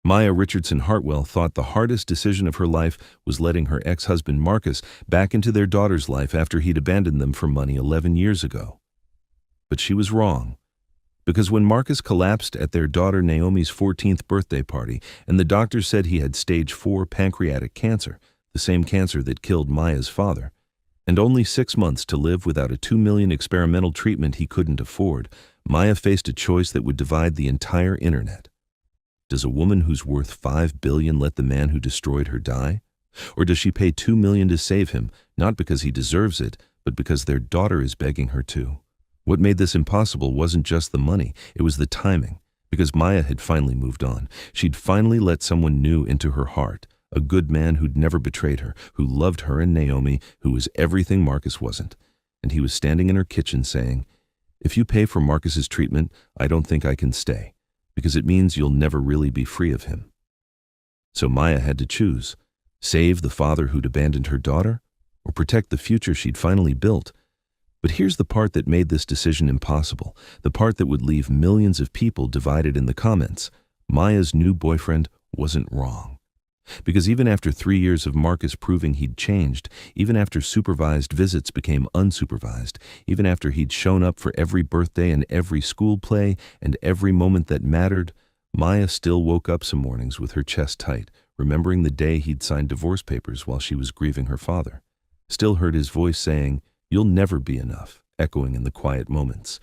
Maya Richardson Hartwell thought the hardest decision of her life was letting her ex-husband Marcus back into their daughter's life after he'd abandoned them for money 11 years ago. But she was wrong. Because when Marcus collapsed at their daughter Naomi's 14th birthday party and the doctor said he had stage 4 pancreatic cancer, the same cancer that killed Maya's father, and only 6 months to live without a $2 million experimental treatment he couldn't afford, Maya faced a choice that would divide the entire internet. Does a woman who's worth $5 billion let the man who destroyed her die? Or does she pay $2 million to save him, not because he deserves it, but because their daughter is begging her to? What made this impossible wasn't just the money, it was the timing. Because Maya had finally moved on. She'd finally let someone new into her heart, a good man who'd never betrayed her, who loved her and Naomi, who was everything Marcus wasn't. And he was standing in her kitchen saying, "If you pay for Marcus's treatment, I don't think I can stay, because it means you'll never really be free of him." So Maya had to choose, save the father who'd abandoned her daughter, or protect the future she'd finally built. But here's the part that made this decision impossible, the part that would leave millions of people divided in the comments. Maya's new boyfriend wasn't wrong. Because even after 3 years of Marcus proving he'd changed, even after supervised visits became unsupervised, even after he'd shown up for every birthday and every school play and every moment that mattered, Maya still woke up some mornings with her chest tight, remembering the day he'd signed divorce papers while she was grieving her father. Still heard his voice saying, "You'll never be enough," echoing in the quiet moments.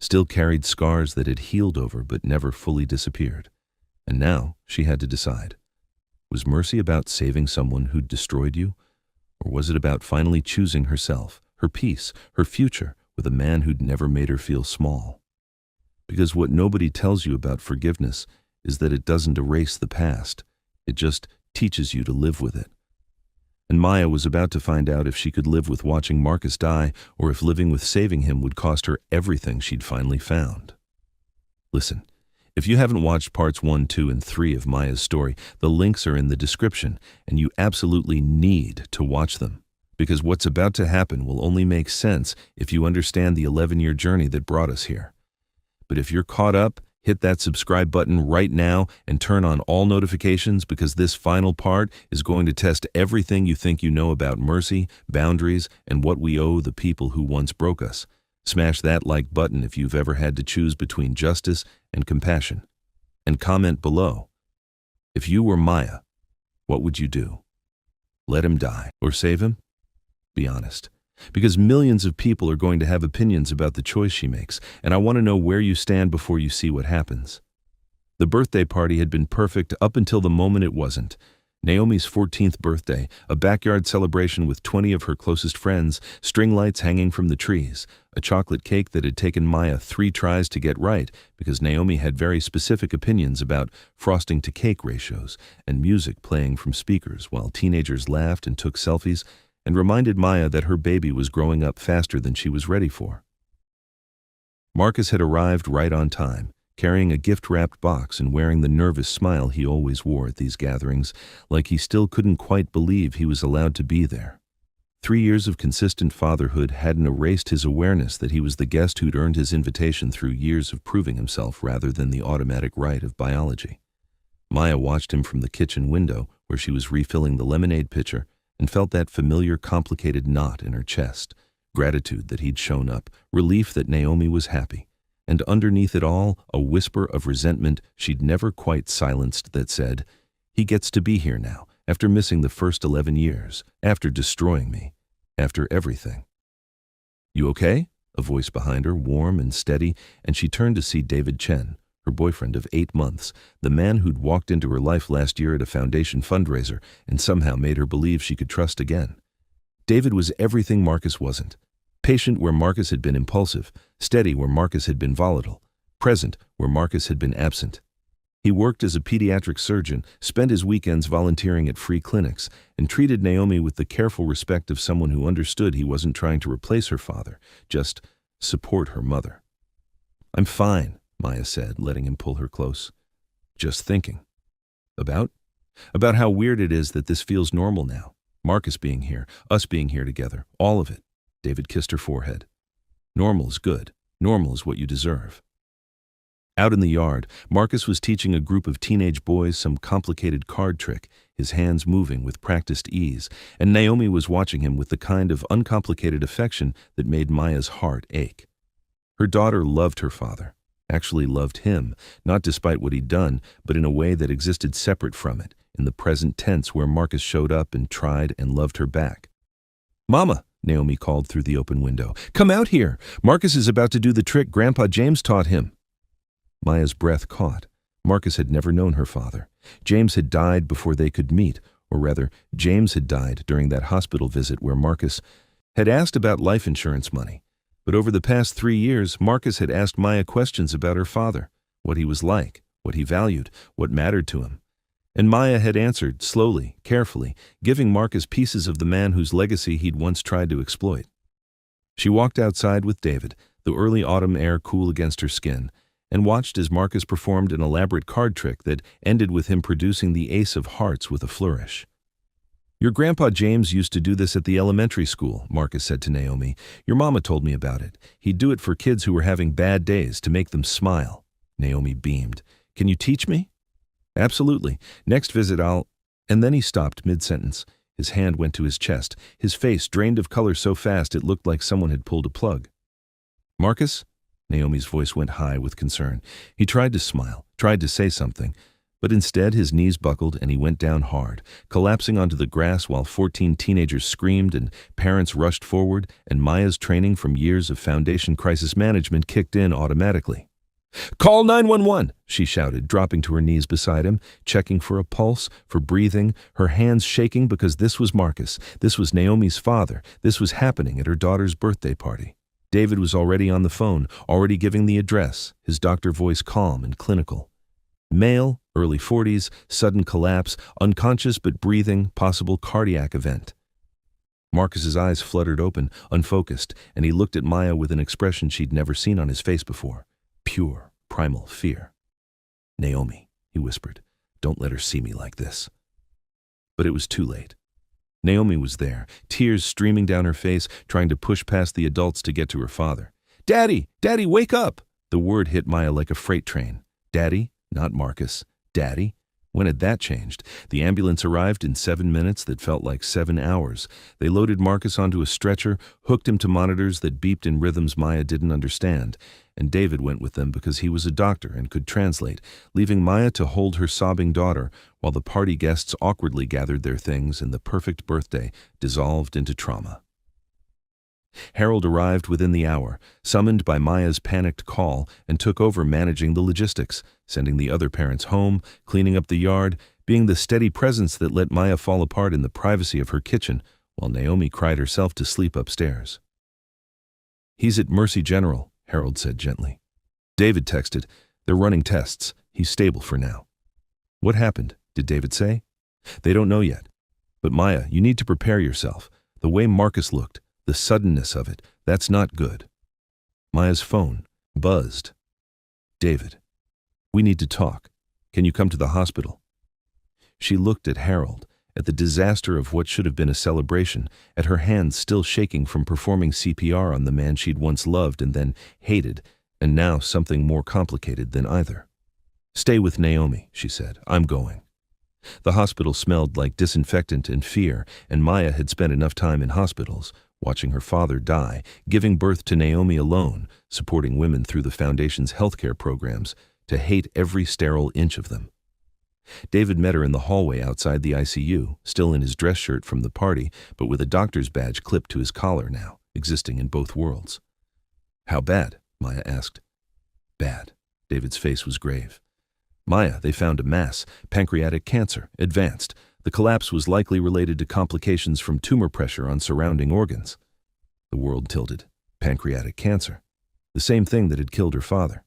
Still carried scars that had healed over but never fully disappeared. And now she had to decide. Was mercy about saving someone who'd destroyed you? Or was it about finally choosing herself, her peace, her future, with a man who'd never made her feel small? Because what nobody tells you about forgiveness is that it doesn't erase the past. It just teaches you to live with it. And Maya was about to find out if she could live with watching Marcus die, or if living with saving him would cost her everything she'd finally found. Listen, if you haven't watched parts 1, 2, and 3 of Maya's story, the links are in the description, and you absolutely need to watch them. Because what's about to happen will only make sense if you understand the 11-year journey that brought us here. But if you're caught up, hit that subscribe button right now and turn on all notifications, because this final part is going to test everything you think you know about mercy, boundaries, and what we owe the people who once broke us. Smash that like button if you've ever had to choose between justice and compassion. And comment below. If you were Maya, what would you do? Let him die or save him? Be honest. Because millions of people are going to have opinions about the choice she makes, and I want to know where you stand before you see what happens. The birthday party had been perfect up until the moment it wasn't. Naomi's 14th birthday, a backyard celebration with 20 of her closest friends, string lights hanging from the trees, a chocolate cake that had taken Maya 3 tries to get right because Naomi had very specific opinions about frosting to cake ratios, and music playing from speakers while teenagers laughed and took selfies, and reminded Maya that her baby was growing up faster than she was ready for. Marcus had arrived right on time, carrying a gift-wrapped box and wearing the nervous smile he always wore at these gatherings, like he still couldn't quite believe he was allowed to be there. 3 years of consistent fatherhood hadn't erased his awareness that he was the guest who'd earned his invitation through years of proving himself rather than the automatic right of biology. Maya watched him from the kitchen window, where she was refilling the lemonade pitcher, and felt that familiar, complicated knot in her chest, gratitude that he'd shown up, relief that Naomi was happy, and underneath it all, a whisper of resentment she'd never quite silenced that said, "He gets to be here now, after missing the first 11 years, after destroying me, after everything." "You okay?" A voice behind her, warm and steady, and she turned to see David Chen, her boyfriend of 8 months, the man who'd walked into her life last year at a foundation fundraiser and somehow made her believe she could trust again. David was everything Marcus wasn't. Patient where Marcus had been impulsive, steady where Marcus had been volatile, present where Marcus had been absent. He worked as a pediatric surgeon, spent his weekends volunteering at free clinics, and treated Naomi with the careful respect of someone who understood he wasn't trying to replace her father, just support her mother. "I'm fine," Maya said, letting him pull her close. "Just thinking." About? About how weird it is that this feels normal now. Marcus being here, us being here together, all of it. David kissed her forehead. "Normal is good. Normal is what you deserve." Out in the yard, Marcus was teaching a group of teenage boys some complicated card trick, his hands moving with practiced ease, and Naomi was watching him with the kind of uncomplicated affection that made Maya's heart ache. Her daughter loved her father, actually loved him, not despite what he'd done, but in a way that existed separate from it, in the present tense where Marcus showed up and tried and loved her back. "Mama," Naomi called through the open window, "come out here. Marcus is about to do the trick Grandpa James taught him." Maya's breath caught. Marcus had never known her father. James had died before they could meet, or rather, James had died during that hospital visit where Marcus had asked about life insurance money. But over the past 3 years, Marcus had asked Maya questions about her father, what he was like, what he valued, what mattered to him. And Maya had answered, slowly, carefully, giving Marcus pieces of the man whose legacy he'd once tried to exploit. She walked outside with David, the early autumn air cool against her skin, and watched as Marcus performed an elaborate card trick that ended with him producing the ace of hearts with a flourish. "Your Grandpa James used to do this at the elementary school," Marcus said to Naomi. "Your mama told me about it. He'd do it for kids who were having bad days to make them smile." Naomi beamed. "Can you teach me?" "Absolutely. Next visit I'll—" And then he stopped mid-sentence. His hand went to his chest, his face drained of color so fast it looked like someone had pulled a plug. "Marcus?" Naomi's voice went high with concern. He tried to smile, tried to say something, but instead his knees buckled and he went down hard, collapsing onto the grass while 14 teenagers screamed and parents rushed forward, and Maya's training from years of foundation crisis management kicked in automatically. "Call 911!" she shouted, dropping to her knees beside him, checking for a pulse, for breathing, her hands shaking because this was Marcus, this was Naomi's father, this was happening at her daughter's birthday party. David was already on the phone, already giving the address, his doctor voice calm and clinical. Male, early 40s, sudden collapse, unconscious but breathing, possible cardiac event. Marcus's eyes fluttered open, unfocused, and he looked at Maya with an expression she'd never seen on his face before. Pure, primal fear. "Naomi," he whispered, "don't let her see me like this." But it was too late. Naomi was there, tears streaming down her face, trying to push past the adults to get to her father. "Daddy! Daddy, wake up!" The word hit Maya like a freight train. Daddy, not Marcus. Daddy? When had that changed? The ambulance arrived in 7 minutes that felt like 7 hours. They loaded Marcus onto a stretcher, hooked him to monitors that beeped in rhythms Maya didn't understand, and David went with them because he was a doctor and could translate, leaving Maya to hold her sobbing daughter while the party guests awkwardly gathered their things and the perfect birthday dissolved into trauma. Harold arrived within the hour, summoned by Maya's panicked call, and took over managing the logistics, sending the other parents home, cleaning up the yard, being the steady presence that let Maya fall apart in the privacy of her kitchen while Naomi cried herself to sleep upstairs. "He's at Mercy General," Harold said gently. David texted, "They're running tests. He's stable for now." "What happened?" did David say. "They don't know yet. But Maya, you need to prepare yourself. The way Marcus looked, the suddenness of it, that's not good." Maya's phone buzzed. "David, we need to talk. Can you come to the hospital?" She looked at Harold, at the disaster of what should have been a celebration, at her hands still shaking from performing CPR on the man she'd once loved and then hated, and now something more complicated than either. "Stay with Naomi," she said. "I'm going." The hospital smelled like disinfectant and fear, and Maya had spent enough time in hospitals, watching her father die, giving birth to Naomi alone, supporting women through the Foundation's healthcare programs, to hate every sterile inch of them. David met her in the hallway outside the ICU, still in his dress shirt from the party, but with a doctor's badge clipped to his collar now, existing in both worlds. "How bad?" Maya asked. "Bad." David's face was grave. "Maya, they found a mass, pancreatic cancer, advanced. The collapse was likely related to complications from tumor pressure on surrounding organs." The world tilted. Pancreatic cancer. The same thing that had killed her father.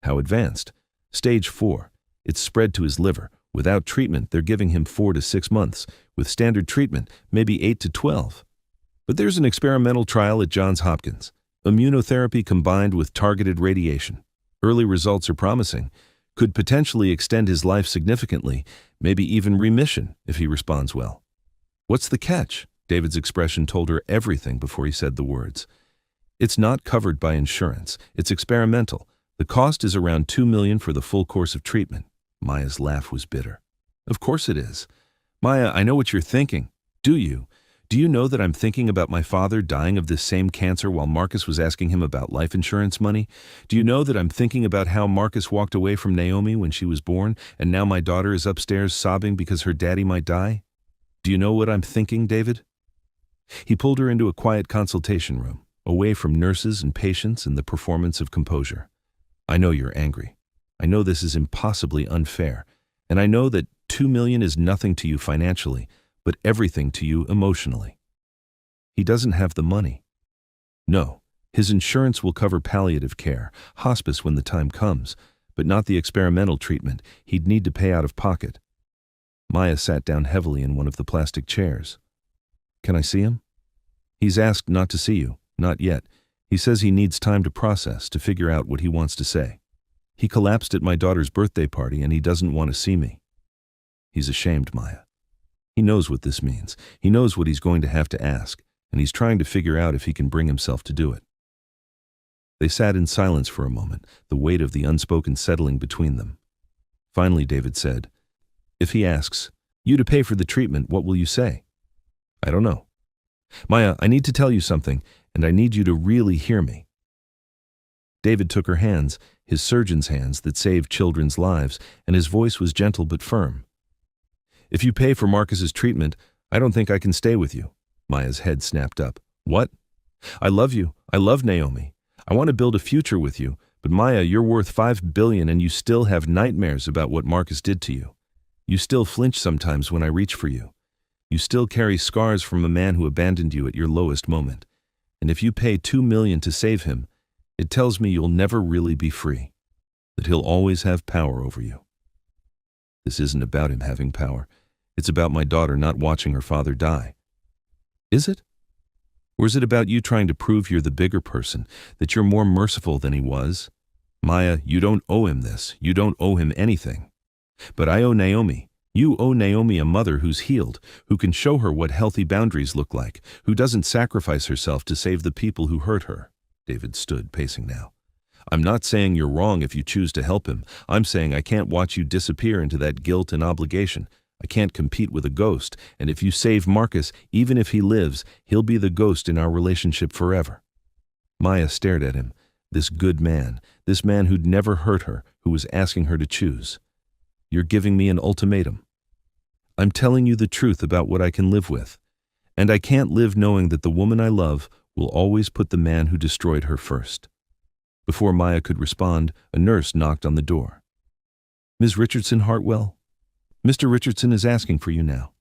"How advanced?" "Stage 4. It's spread to his liver. Without treatment, they're giving him 4 to 6 months. With standard treatment, maybe 8 to 12. But there's an experimental trial at Johns Hopkins. Immunotherapy combined with targeted radiation. Early results are promising. Could potentially extend his life significantly, maybe even remission if he responds well." "What's the catch?" David's expression told her everything before he said the words. "It's not covered by insurance. It's experimental. The cost is around $2 million for the full course of treatment. Maya's laugh was bitter. Of course it is. Maya, I know what you're thinking. Do you? Do you know that I'm thinking about my father dying of this same cancer while Marcus was asking him about life insurance money? Do you know that I'm thinking about how Marcus walked away from Naomi when she was born, and now my daughter is upstairs sobbing because her daddy might die? Do you know what I'm thinking, David? He pulled her into a quiet consultation room, away from nurses and patients and the performance of composure. I know you're angry. I know this is impossibly unfair, and I know that $2 million is nothing to you financially, but everything to you emotionally. He doesn't have the money. No, his insurance will cover palliative care, hospice when the time comes, but not the experimental treatment he'd need to pay out of pocket. Maya sat down heavily in one of the plastic chairs. Can I see him? He's asked not to see you, not yet. He says he needs time to process, to figure out what he wants to say. He collapsed at my daughter's birthday party and he doesn't want to see me. He's ashamed, Maya. He knows what this means. He knows what he's going to have to ask, and he's trying to figure out if he can bring himself to do it. They sat in silence for a moment, the weight of the unspoken settling between them. Finally, David said, If he asks you to pay for the treatment, what will you say? I don't know. Maya, I need to tell you something, and I need you to really hear me. David took her hands, his surgeon's hands that saved children's lives, and his voice was gentle but firm. If you pay for Marcus's treatment, I don't think I can stay with you. Maya's head snapped up. What? I love you. I love Naomi. I want to build a future with you, but Maya, you're worth $5 billion and you still have nightmares about what Marcus did to you. You still flinch sometimes when I reach for you. You still carry scars from a man who abandoned you at your lowest moment. And if you pay $2 million to save him, it tells me you'll never really be free, that he'll always have power over you. This isn't about him having power. It's about my daughter not watching her father die. Is it? Or is it about you trying to prove you're the bigger person, that you're more merciful than he was? Maya, you don't owe him this. You don't owe him anything. But I owe Naomi. You owe Naomi a mother who's healed, who can show her what healthy boundaries look like, who doesn't sacrifice herself to save the people who hurt her. David stood, pacing now. I'm not saying you're wrong if you choose to help him. I'm saying I can't watch you disappear into that guilt and obligation. I can't compete with a ghost, and if you save Marcus, even if he lives, he'll be the ghost in our relationship forever. Maya stared at him, this good man, this man who'd never hurt her, who was asking her to choose. You're giving me an ultimatum. I'm telling you the truth about what I can live with, and I can't live knowing that the woman I love will always put the man who destroyed her first. Before Maya could respond, a nurse knocked on the door. Ms. Richardson Hartwell? Mr. Richardson is asking for you now.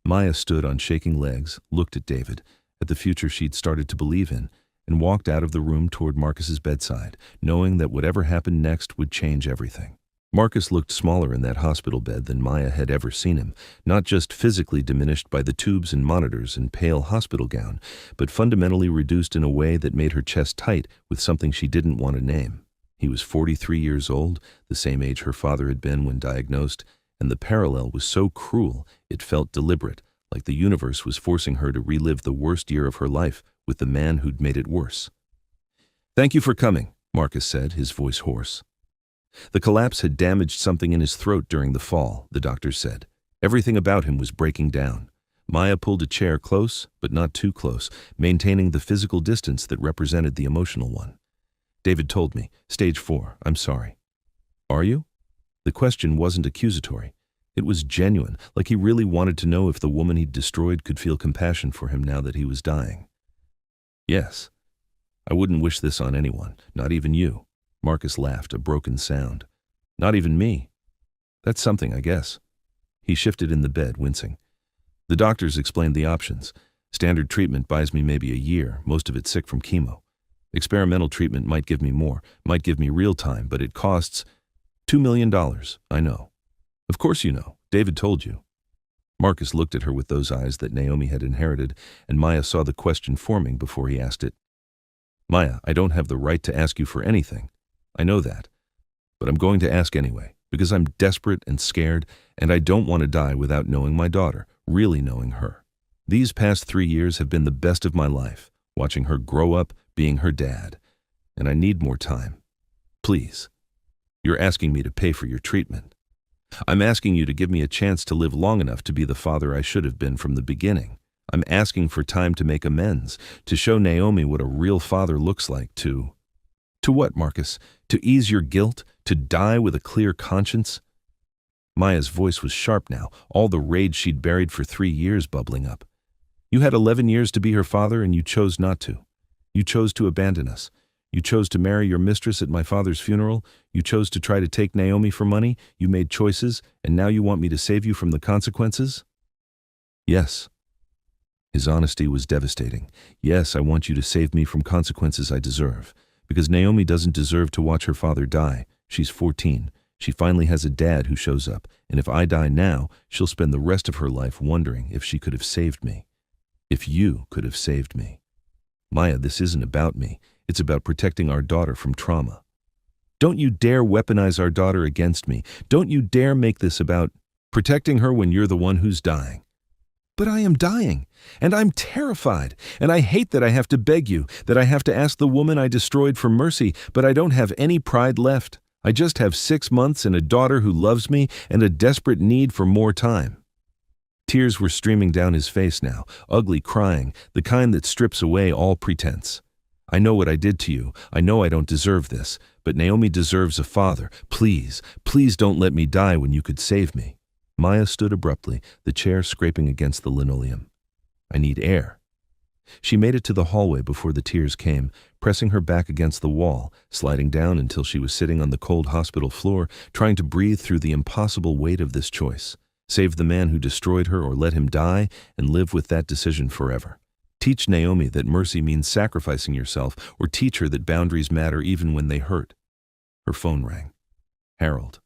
Maya stood on shaking legs, looked at David, at the future she'd started to believe in, and walked out of the room toward Marcus's bedside, knowing that whatever happened next would change everything. Marcus looked smaller in that hospital bed than Maya had ever seen him, not just physically diminished by the tubes and monitors and pale hospital gown, but fundamentally reduced in a way that made her chest tight with something she didn't want to name. He was 43 years old, the same age her father had been when diagnosed, and the parallel was so cruel it felt deliberate, like the universe was forcing her to relive the worst year of her life with the man who'd made it worse. Thank you for coming, Marcus said, his voice hoarse. The collapse had damaged something in his throat during the fall, the doctor said. Everything about him was breaking down. Maya pulled a chair close, but not too close, maintaining the physical distance that represented the emotional one. David told me, stage 4, I'm sorry. Are you? The question wasn't accusatory. It was genuine, like he really wanted to know if the woman he'd destroyed could feel compassion for him now that he was dying. Yes. I wouldn't wish this on anyone, not even you. Marcus laughed, a broken sound. Not even me. That's something, I guess. He shifted in the bed, wincing. The doctors explained the options. Standard treatment buys me maybe a year, most of it sick from chemo. Experimental treatment might give me more, might give me real time, but it costs $2 million, I know. Of course you know. David told you. Marcus looked at her with those eyes that Naomi had inherited, and Maya saw the question forming before he asked it. Maya, I don't have the right to ask you for anything. I know that. But I'm going to ask anyway, because I'm desperate and scared, and I don't want to die without knowing my daughter, really knowing her. These past 3 years have been the best of my life, watching her grow up, being her dad. And I need more time. Please. You're asking me to pay for your treatment. I'm asking you to give me a chance to live long enough to be the father I should have been from the beginning. I'm asking for time to make amends, to show Naomi what a real father looks like, to what, Marcus? To ease your guilt? To die with a clear conscience? Maya's voice was sharp now, all the rage she'd buried for 3 years bubbling up. You had 11 years to be her father, and you chose not to. You chose to abandon us. You chose to marry your mistress at my father's funeral. You chose to try to take Naomi for money. You made choices, and now you want me to save you from the consequences? Yes. His honesty was devastating. Yes, I want you to save me from consequences I deserve. Because Naomi doesn't deserve to watch her father die. She's 14. She finally has a dad who shows up, and if I die now, she'll spend the rest of her life wondering if she could have saved me. If you could have saved me. Maya, this isn't about me. It's about protecting our daughter from trauma. Don't you dare weaponize our daughter against me. Don't you dare make this about protecting her when you're the one who's dying. But I am dying, and I'm terrified, and I hate that I have to beg you, that I have to ask the woman I destroyed for mercy, but I don't have any pride left. I just have 6 months and a daughter who loves me and a desperate need for more time. Tears were streaming down his face now, ugly crying, the kind that strips away all pretense. I know what I did to you. I know I don't deserve this, but Naomi deserves a father. Please, please don't let me die when you could save me. Maya stood abruptly, the chair scraping against the linoleum. I need air. She made it to the hallway before the tears came, pressing her back against the wall, sliding down until she was sitting on the cold hospital floor, trying to breathe through the impossible weight of this choice. Save the man who destroyed her or let him die and live with that decision forever. Teach Naomi that mercy means sacrificing yourself, or teach her that boundaries matter even when they hurt. Her phone rang. Harold.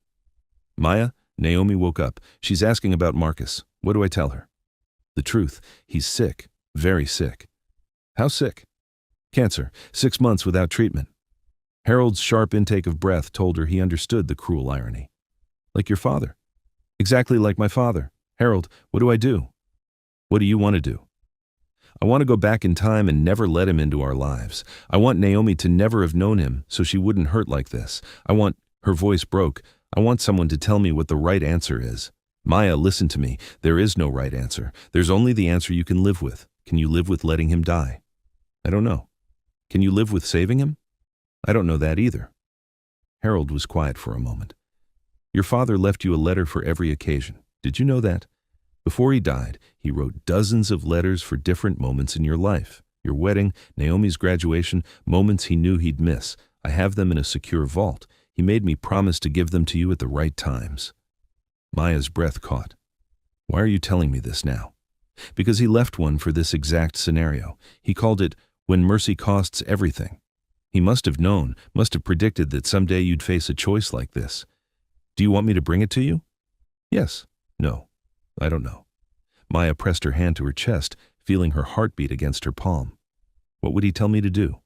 Maya, Naomi woke up. She's asking about Marcus. What do I tell her? The truth. He's sick. Very sick. How sick? Cancer. 6 months without treatment. Harold's sharp intake of breath told her he understood the cruel irony. Like your father. Exactly like my father. Harold, what do I do? What do you want to do? I want to go back in time and never let him into our lives. I want Naomi to never have known him so she wouldn't hurt like this. Her voice broke. I want someone to tell me what the right answer is. Maya, listen to me. There is no right answer. There's only the answer you can live with. Can you live with letting him die? I don't know. Can you live with saving him? I don't know that either. Harold was quiet for a moment. Your father left you a letter for every occasion. Did you know that? Before he died, he wrote dozens of letters for different moments in your life. Your wedding, Naomi's graduation, moments he knew he'd miss. I have them in a secure vault. He made me promise to give them to you at the right times. Maya's breath caught. Why are you telling me this now? Because he left one for this exact scenario. He called it, When Mercy Costs Everything. He must have known, must have predicted that someday you'd face a choice like this. Do you want me to bring it to you? Yes. No. I don't know. Maya pressed her hand to her chest, feeling her heartbeat against her palm. What would he tell me to do?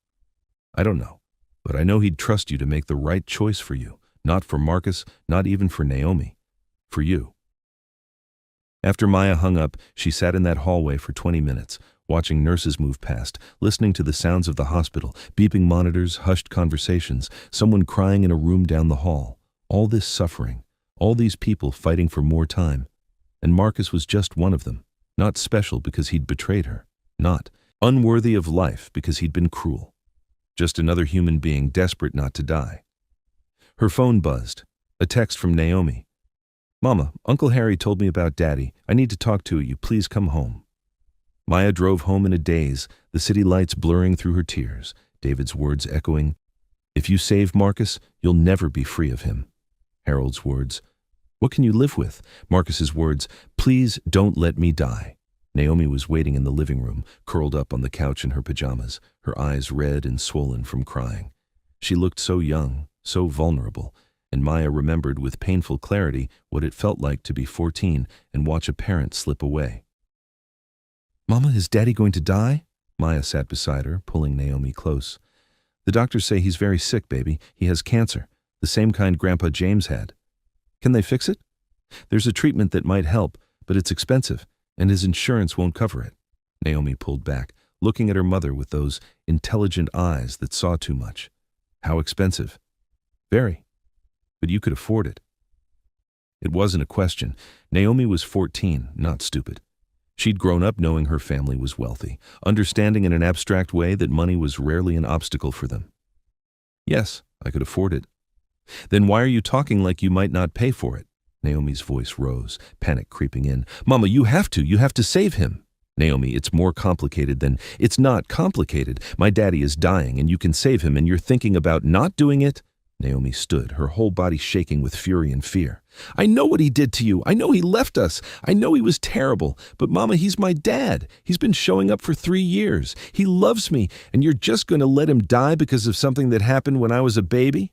I don't know. But I know he'd trust you to make the right choice for you. Not for Marcus, not even for Naomi. For you. After Maya hung up, she sat in that hallway for 20 minutes, watching nurses move past, listening to the sounds of the hospital, beeping monitors, hushed conversations, someone crying in a room down the hall. All this suffering, all these people fighting for more time. And Marcus was just one of them, not special because he'd betrayed her, not unworthy of life because he'd been cruel. Just another human being desperate not to die. Her phone buzzed, a text from Naomi. Mama, Uncle Harry told me about Daddy. I need to talk to you. Please come home. Maya drove home in a daze, the city lights blurring through her tears, David's words echoing, If you save Marcus, you'll never be free of him. Harold's words, What can you live with? Marcus's words, Please don't let me die. Naomi was waiting in the living room, curled up on the couch in her pajamas, her eyes red and swollen from crying. She looked so young, so vulnerable, and Maya remembered with painful clarity what it felt like to be 14 and watch a parent slip away. Mama, is Daddy going to die? Maya sat beside her, pulling Naomi close. The doctors say he's very sick, baby. He has cancer, the same kind Grandpa James had. Can they fix it? There's a treatment that might help, but it's expensive, and his insurance won't cover it. Naomi pulled back, looking at her mother with those intelligent eyes that saw too much. How expensive? Very. But you could afford it. It wasn't a question. Naomi was 14, not stupid. She'd grown up knowing her family was wealthy, understanding in an abstract way that money was rarely an obstacle for them. Yes, I could afford it. Then why are you talking like you might not pay for it? Naomi's voice rose, panic creeping in. Mama, you have to save him. Naomi, it's more complicated than… It's not complicated. My daddy is dying and you can save him and you're thinking about not doing it? Naomi stood, her whole body shaking with fury and fear. I know what he did to you. I know he left us. I know he was terrible. But Mama, he's my dad. He's been showing up for 3 years. He loves me, and you're just going to let him die because of something that happened when I was a baby?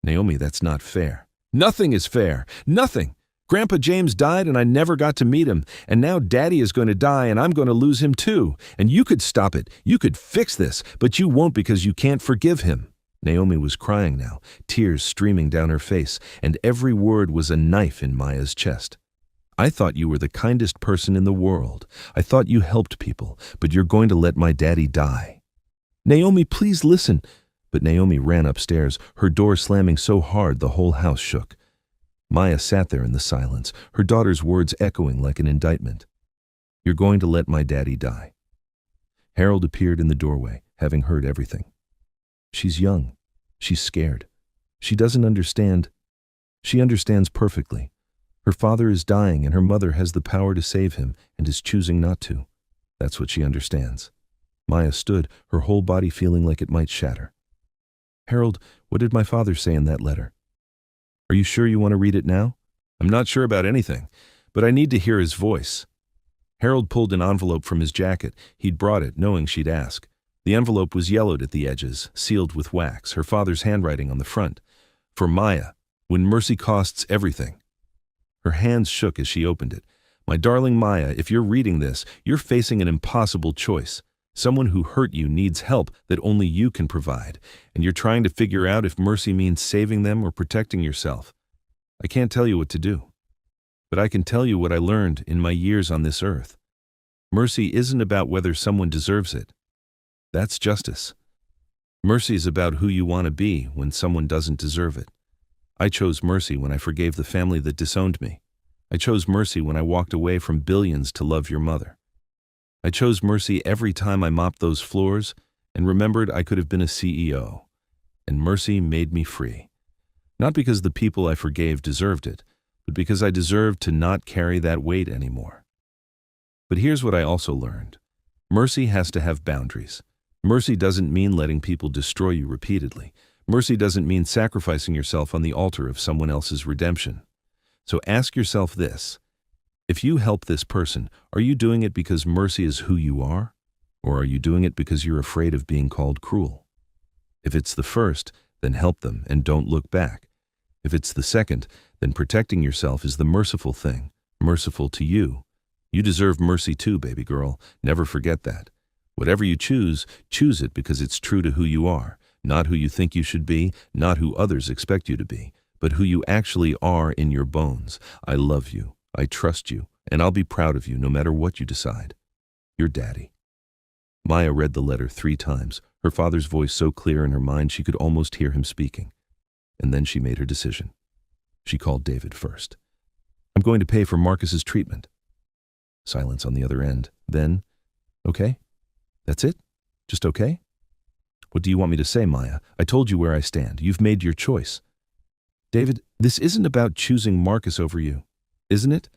Naomi, that's not fair. Nothing is fair. Nothing. Grandpa James died and I never got to meet him, and now Daddy is going to die and I'm going to lose him too. And you could stop it. You could fix this, but you won't because you can't forgive him. Naomi was crying now, tears streaming down her face, and every word was a knife in Maya's chest. I thought you were the kindest person in the world. I thought you helped people, but you're going to let my daddy die. Naomi, please listen. But Naomi ran upstairs, her door slamming so hard the whole house shook. Maya sat there in the silence, her daughter's words echoing like an indictment. You're going to let my daddy die. Harold appeared in the doorway, having heard everything. She's young. She's scared. She doesn't understand. She understands perfectly. Her father is dying and her mother has the power to save him and is choosing not to. That's what she understands. Maya stood, her whole body feeling like it might shatter. Harold, what did my father say in that letter? Are you sure you want to read it now? I'm not sure about anything, but I need to hear his voice. Harold pulled an envelope from his jacket. He'd brought it, knowing she'd ask. The envelope was yellowed at the edges, sealed with wax, her father's handwriting on the front. For Maya, when mercy costs everything. Her hands shook as she opened it. My darling Maya, if you're reading this, you're facing an impossible choice. Someone who hurt you needs help that only you can provide, and you're trying to figure out if mercy means saving them or protecting yourself. I can't tell you what to do, but I can tell you what I learned in my years on this earth. Mercy isn't about whether someone deserves it. That's justice. Mercy is about who you want to be when someone doesn't deserve it. I chose mercy when I forgave the family that disowned me. I chose mercy when I walked away from billions to love your mother. I chose mercy every time I mopped those floors and remembered I could have been a CEO. And mercy made me free. Not because the people I forgave deserved it, but because I deserved to not carry that weight anymore. But here's what I also learned. Mercy has to have boundaries. Mercy doesn't mean letting people destroy you repeatedly. Mercy doesn't mean sacrificing yourself on the altar of someone else's redemption. So ask yourself this. If you help this person, are you doing it because mercy is who you are? Or are you doing it because you're afraid of being called cruel? If it's the first, then help them and don't look back. If it's the second, then protecting yourself is the merciful thing, merciful to you. You deserve mercy too, baby girl. Never forget that. Whatever you choose it because it's true to who you are, not who you think you should be, not who others expect you to be, but who you actually are in your bones. I love you, I trust you, and I'll be proud of you no matter what you decide. Your daddy. Maya read the letter 3 times, her father's voice so clear in her mind she could almost hear him speaking. And then she made her decision. She called David first. I'm going to pay for Marcus's treatment. Silence on the other end. Then, okay? That's it? Just okay? What do you want me to say, Maya? I told you where I stand. You've made your choice. David, this isn't about choosing Marcus over you, isn't it?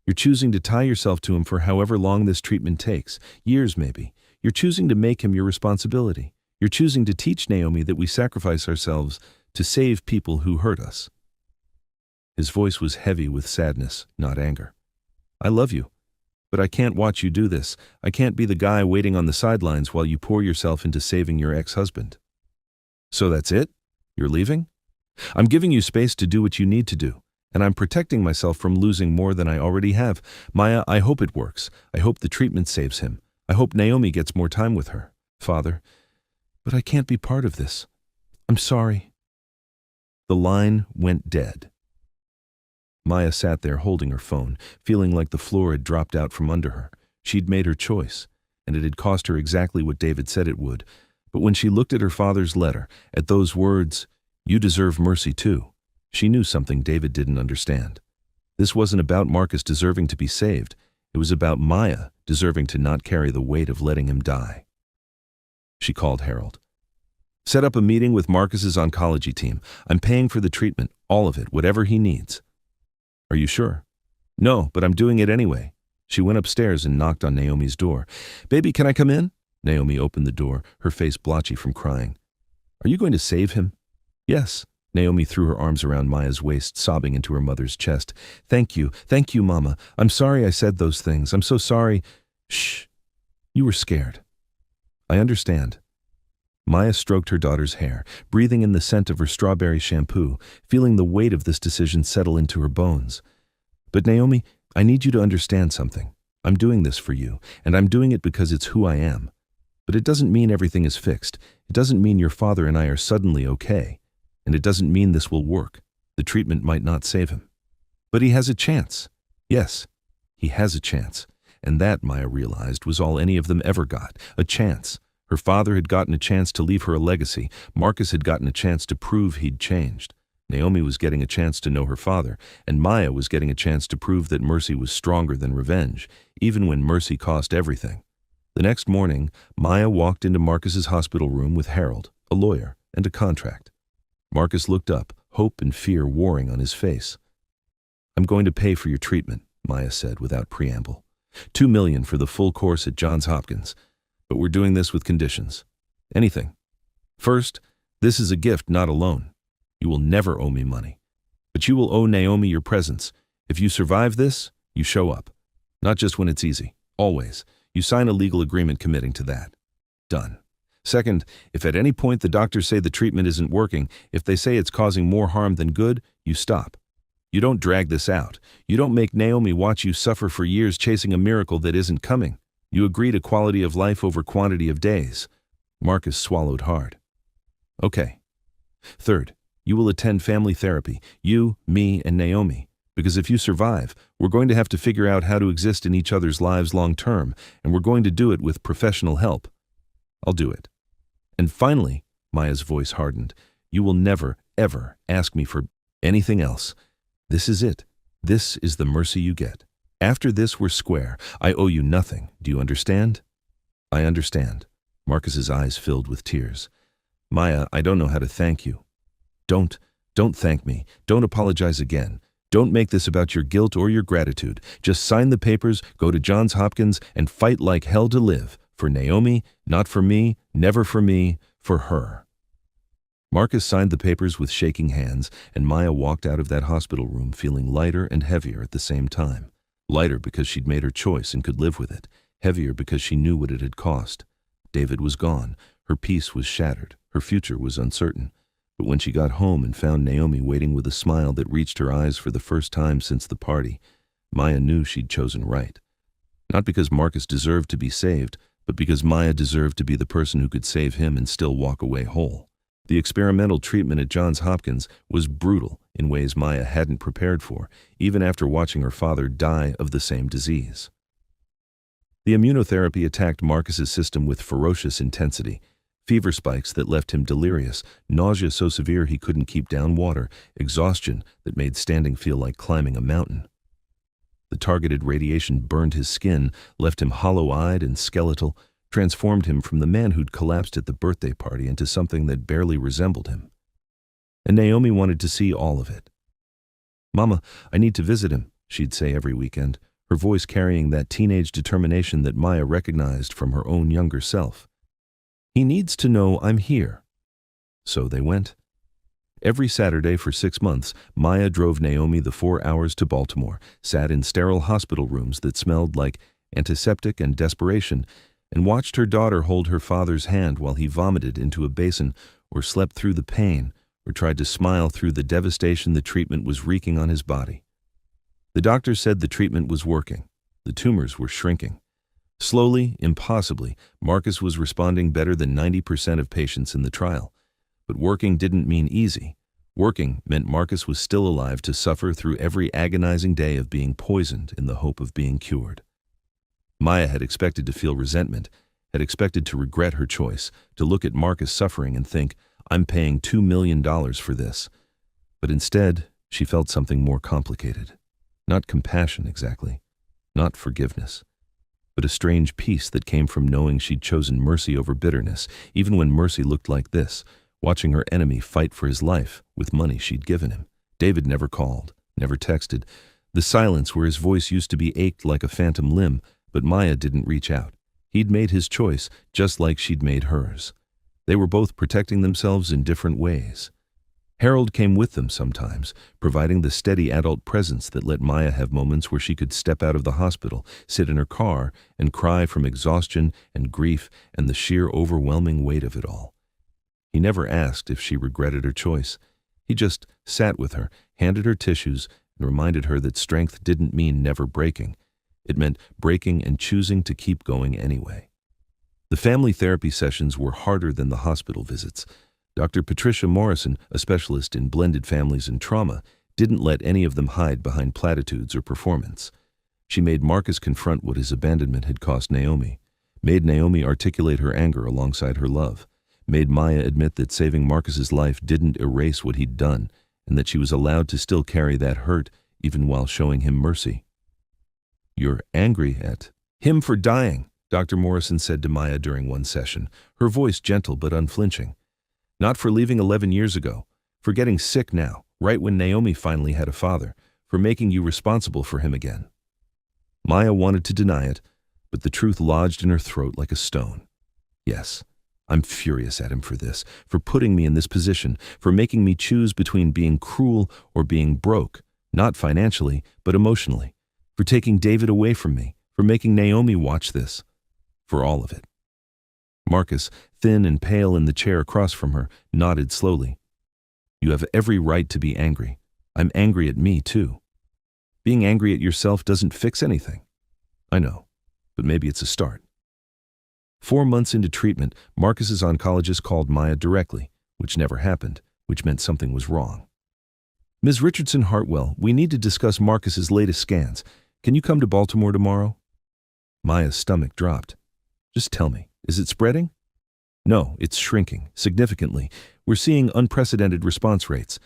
You're choosing to tie yourself to him for however long this treatment takes, years maybe. You're choosing to make him your responsibility. You're choosing to teach Naomi that we sacrifice ourselves to save people who hurt us. His voice was heavy with sadness, not anger. I love you. But I can't watch you do this. I can't be the guy waiting on the sidelines while you pour yourself into saving your ex-husband. So that's it? You're leaving? I'm giving you space to do what you need to do, and I'm protecting myself from losing more than I already have. Maya, I hope it works. I hope the treatment saves him. I hope Naomi gets more time with her. Father, but I can't be part of this. I'm sorry. The line went dead. Maya sat there holding her phone, feeling like the floor had dropped out from under her. She'd made her choice, and it had cost her exactly what David said it would. But when she looked at her father's letter, at those words, You deserve mercy too. She knew something David didn't understand. This wasn't about Marcus deserving to be saved. It was about Maya deserving to not carry the weight of letting him die. She called Harold. Set up a meeting with Marcus's oncology team. I'm paying for the treatment, all of it, whatever he needs. Are you sure? No, but I'm doing it anyway. She went upstairs and knocked on Naomi's door. Baby, can I come in? Naomi opened the door, her face blotchy from crying. Are you going to save him? Yes. Naomi threw her arms around Maya's waist, sobbing into her mother's chest. Thank you, Mama. I'm sorry I said those things. I'm so sorry. Shh. You were scared. I understand. Maya stroked her daughter's hair, breathing in the scent of her strawberry shampoo, feeling the weight of this decision settle into her bones. But Naomi, I need you to understand something. I'm doing this for you, and I'm doing it because it's who I am. But it doesn't mean everything is fixed. It doesn't mean your father and I are suddenly okay. And it doesn't mean this will work. The treatment might not save him. But he has a chance. Yes, he has a chance. And that, Maya realized, was all any of them ever got. A chance. Her father had gotten a chance to leave her a legacy. Marcus had gotten a chance to prove he'd changed. Naomi was getting a chance to know her father, and Maya was getting a chance to prove that mercy was stronger than revenge, even when mercy cost everything. The next morning, Maya walked into Marcus's hospital room with Harold, a lawyer, and a contract. Marcus looked up, hope and fear warring on his face. I'm going to pay for your treatment, Maya said without preamble. $2 million for the full course at Johns Hopkins. But we're doing this with conditions. Anything. First, this is a gift, not a loan. You will never owe me money. But you will owe Naomi your presence. If you survive this, you show up. Not just when it's easy. Always. You sign a legal agreement committing to that. Done. Second, if at any point the doctors say the treatment isn't working, if they say it's causing more harm than good, you stop. You don't drag this out. You don't make Naomi watch you suffer for years chasing a miracle that isn't coming. You agree to quality of life over quantity of days. Marcus swallowed hard. Okay. Third, you will attend family therapy, you, me, and Naomi. Because if you survive, we're going to have to figure out how to exist in each other's lives long term, and we're going to do it with professional help. I'll do it. And finally, Maya's voice hardened, you will never, ever ask me for anything else. This is it. This is the mercy you get. After this, we're square. I owe you nothing. Do you understand? I understand. Marcus's eyes filled with tears. Maya, I don't know how to thank you. Don't thank me. Don't apologize again. Don't make this about your guilt or your gratitude. Just sign the papers, go to Johns Hopkins, and fight like hell to live. For Naomi, not for me, never for me, for her. Marcus signed the papers with shaking hands, and Maya walked out of that hospital room feeling lighter and heavier at the same time. Lighter because she'd made her choice and could live with it. Heavier because she knew what it had cost. David was gone. Her peace was shattered. Her future was uncertain. But when she got home and found Naomi waiting with a smile that reached her eyes for the first time since the party, Maya knew she'd chosen right. Not because Marcus deserved to be saved, but because Maya deserved to be the person who could save him and still walk away whole. The experimental treatment at Johns Hopkins was brutal in ways Maya hadn't prepared for, even after watching her father die of the same disease. The immunotherapy attacked Marcus's system with ferocious intensity. Fever spikes that left him delirious, nausea so severe he couldn't keep down water, exhaustion that made standing feel like climbing a mountain. The targeted radiation burned his skin, left him hollow-eyed and skeletal, transformed him from the man who'd collapsed at the birthday party into something that barely resembled him. And Naomi wanted to see all of it. Mama, I need to visit him, she'd say every weekend, her voice carrying that teenage determination that Maya recognized from her own younger self. He needs to know I'm here. So they went. Every Saturday for 6 months, Maya drove Naomi the 4 hours to Baltimore, sat in sterile hospital rooms that smelled like antiseptic and desperation, and watched her daughter hold her father's hand while he vomited into a basin or slept through the pain or tried to smile through the devastation the treatment was wreaking on his body. The doctor said the treatment was working. The tumors were shrinking. Slowly, impossibly, Marcus was responding better than 90% of patients in the trial. But working didn't mean easy. Working meant Marcus was still alive to suffer through every agonizing day of being poisoned in the hope of being cured. Maya had expected to feel resentment, had expected to regret her choice, to look at Marcus suffering and think, I'm paying $2 million for this. But instead, she felt something more complicated. Not compassion exactly, not forgiveness, but a strange peace that came from knowing she'd chosen mercy over bitterness, even when mercy looked like this, watching her enemy fight for his life with money she'd given him. David never called, never texted. The silence where his voice used to be ached like a phantom limb, but Maya didn't reach out. He'd made his choice, just like she'd made hers. They were both protecting themselves in different ways. Harold came with them sometimes, providing the steady adult presence that let Maya have moments where she could step out of the hospital, sit in her car, and cry from exhaustion and grief and the sheer overwhelming weight of it all. He never asked if she regretted her choice. He just sat with her, handed her tissues, and reminded her that strength didn't mean never breaking. It meant breaking and choosing to keep going anyway. The family therapy sessions were harder than the hospital visits. Dr. Patricia Morrison, a specialist in blended families and trauma, didn't let any of them hide behind platitudes or performance. She made Marcus confront what his abandonment had cost Naomi, made Naomi articulate her anger alongside her love, made Maya admit that saving Marcus's life didn't erase what he'd done, and that she was allowed to still carry that hurt even while showing him mercy. "You're angry at him for dying," Dr. Morrison said to Maya during one session, her voice gentle but unflinching. "Not for leaving 11 years ago, for getting sick now, right when Naomi finally had a father, for making you responsible for him again." Maya wanted to deny it, but the truth lodged in her throat like a stone. "Yes, I'm furious at him for this, for putting me in this position, for making me choose between being cruel or being broke, not financially, but emotionally, for taking David away from me, for making Naomi watch this, for all of it." Marcus, thin and pale in the chair across from her, nodded slowly. "You have every right to be angry. I'm angry at me, too. Being angry at yourself doesn't fix anything. I know, but maybe it's a start." 4 months into treatment, Marcus's oncologist called Maya directly, which never happened, which meant something was wrong. "Ms. Richardson Hartwell, we need to discuss Marcus's latest scans. Can you come to Baltimore tomorrow?" Maya's stomach dropped. "Just tell me. Is it spreading?" "No, it's shrinking, significantly. We're seeing unprecedented response rates.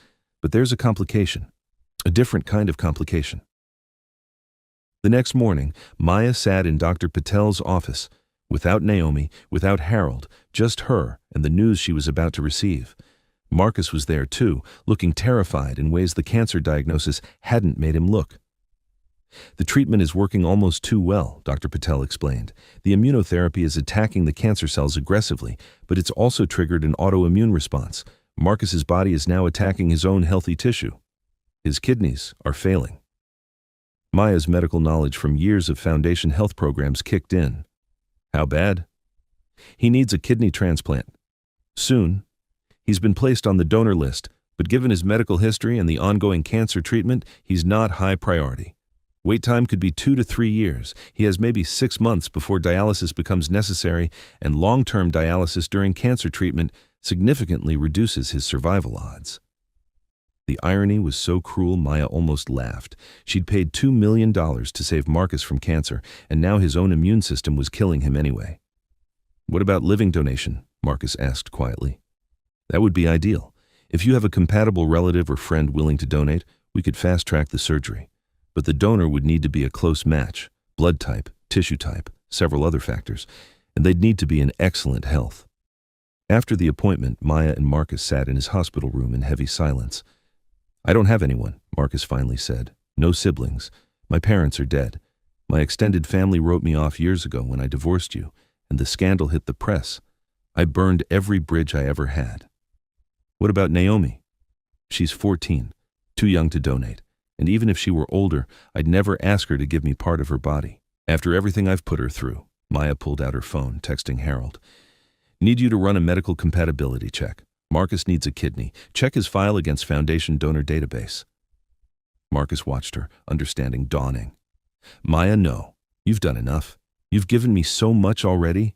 But there's a complication. A different kind of complication." The next morning, Maya sat in Dr. Patel's office, without Naomi, without Harold, just her and the news she was about to receive. Marcus was there too, looking terrified in ways the cancer diagnosis hadn't made him look. "The treatment is working almost too well," Dr. Patel explained. "The immunotherapy is attacking the cancer cells aggressively, but it's also triggered an autoimmune response. Marcus's body is now attacking his own healthy tissue. His kidneys are failing." Maya's medical knowledge from years of foundation health programs kicked in. "How bad?" "He needs a kidney transplant. Soon. He's been placed on the donor list, but given his medical history and the ongoing cancer treatment, he's not high priority. Wait time could be 2 to 3 years. He has maybe 6 months before dialysis becomes necessary, and long-term dialysis during cancer treatment significantly reduces his survival odds." The irony was so cruel Maya almost laughed. She'd paid $2 million to save Marcus from cancer, and now his own immune system was killing him anyway. "What about living donation?" Marcus asked quietly. "That would be ideal. If you have a compatible relative or friend willing to donate, we could fast-track the surgery. But the donor would need to be a close match, blood type, tissue type, several other factors, and they'd need to be in excellent health." After the appointment, Maya and Marcus sat in his hospital room in heavy silence. "I don't have anyone," Marcus finally said. "No siblings. My parents are dead. My extended family wrote me off years ago when I divorced you, and the scandal hit the press. I burned every bridge I ever had." "What about Naomi?" "She's 14, too young to donate. And even if she were older, I'd never ask her to give me part of her body. After everything I've put her through." Maya pulled out her phone, texting Harold. "Need you to run a medical compatibility check. Marcus needs a kidney. Check his file against Foundation Donor Database." Marcus watched her, understanding dawning. "Maya, no. You've done enough. You've given me so much already.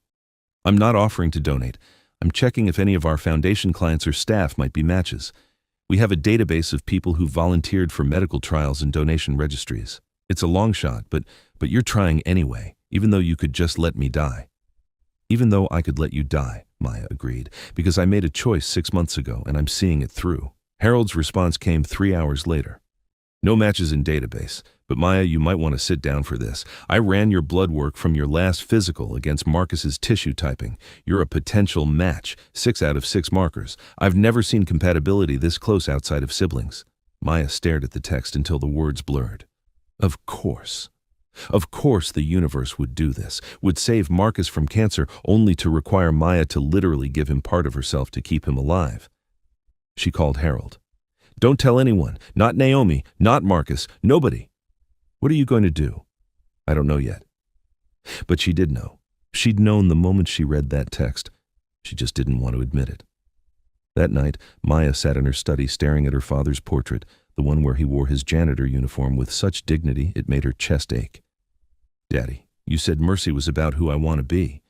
I'm not offering to donate. I'm checking if any of our Foundation clients or staff might be matches. We have a database of people who volunteered for medical trials and donation registries. It's a long shot, but you're trying anyway, even though you could just let me die." Even though I could let you die, Maya agreed, because I made a choice 6 months ago and I'm seeing it through. Harold's response came 3 hours later. No matches in database, but Maya, you might want to sit down for this. I ran your blood work from your last physical against Marcus's tissue typing. You're a potential match, 6 out of 6 markers. I've never seen compatibility this close outside of siblings. Maya stared at the text until the words blurred. Of course. Of course the universe would do this, would save Marcus from cancer only to require Maya to literally give him part of herself to keep him alive. She called Harold. Don't tell anyone, not Naomi, not Marcus, nobody. What are you going to do? I don't know yet. But she did know. She'd known the moment she read that text. She just didn't want to admit it. That night, Maya sat in her study staring at her father's portrait, the one where he wore his janitor uniform with such dignity it made her chest ache. Daddy, you said mercy was about who I want to be.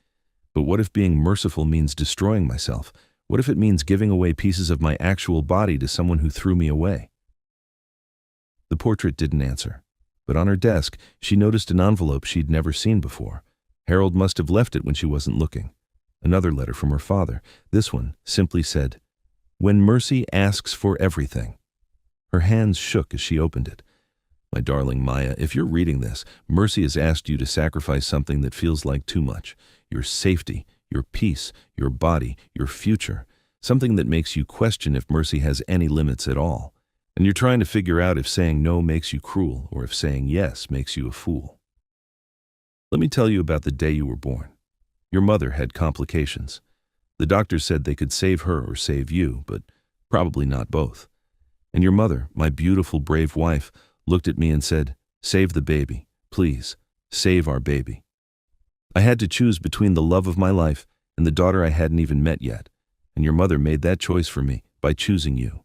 But what if being merciful means destroying myself? What if it means giving away pieces of my actual body to someone who threw me away? The portrait didn't answer, but on her desk, she noticed an envelope she'd never seen before. Harold must have left it when she wasn't looking. Another letter from her father. This one simply said, "When mercy asks for everything." Her hands shook as she opened it. My darling Maya, if you're reading this, mercy has asked you to sacrifice something that feels like too much. Your safety, your peace, your body, your future. Something that makes you question if mercy has any limits at all. And you're trying to figure out if saying no makes you cruel or if saying yes makes you a fool. Let me tell you about the day you were born. Your mother had complications. The doctors said they could save her or save you, but probably not both. And your mother, my beautiful, brave wife, looked at me and said, "Save the baby, please, save our baby." I had to choose between the love of my life and the daughter I hadn't even met yet, and your mother made that choice for me by choosing you.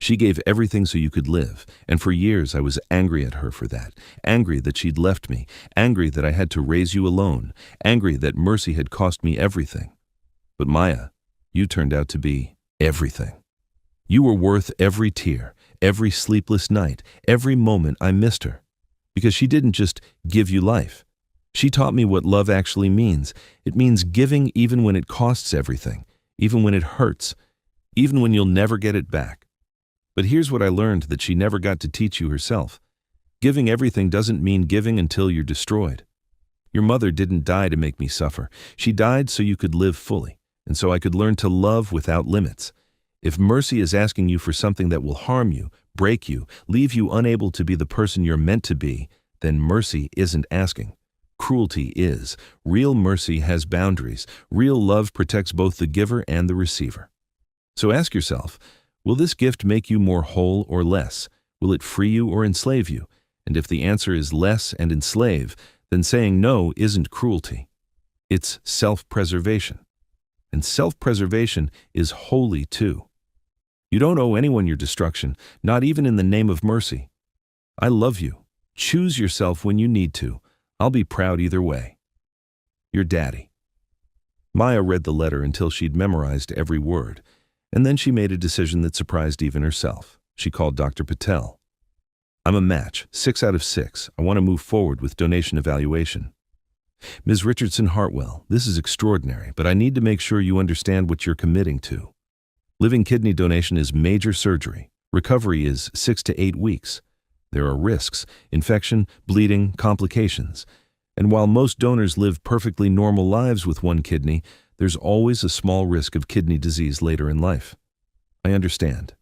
She gave everything so you could live, and for years I was angry at her for that, angry that she'd left me, angry that I had to raise you alone, angry that mercy had cost me everything. But Maya, you turned out to be everything. You were worth every tear, every sleepless night, every moment I missed her. Because she didn't just give you life. She taught me what love actually means. It means giving even when it costs everything, even when it hurts, even when you'll never get it back. But here's what I learned that she never got to teach you herself. Giving everything doesn't mean giving until you're destroyed. Your mother didn't die to make me suffer. She died so you could live fully, and so I could learn to love without limits. If mercy is asking you for something that will harm you, break you, leave you unable to be the person you're meant to be, then mercy isn't asking. Cruelty is. Real mercy has boundaries. Real love protects both the giver and the receiver. So ask yourself, will this gift make you more whole or less? Will it free you or enslave you? And if the answer is less and enslave, then saying no isn't cruelty. It's self-preservation. And self-preservation is holy too. You don't owe anyone your destruction, not even in the name of mercy. I love you. Choose yourself when you need to. I'll be proud either way. Your daddy. Maya read the letter until she'd memorized every word, and then she made a decision that surprised even herself. She called Dr. Patel. I'm a match, 6 out of 6. I want to move forward with donation evaluation. Ms. Richardson Hartwell, this is extraordinary, but I need to make sure you understand what you're committing to. Living kidney donation is major surgery. Recovery is 6 to 8 weeks. There are risks, infection, bleeding, complications. And while most donors live perfectly normal lives with one kidney, there's always a small risk of kidney disease later in life. I understand.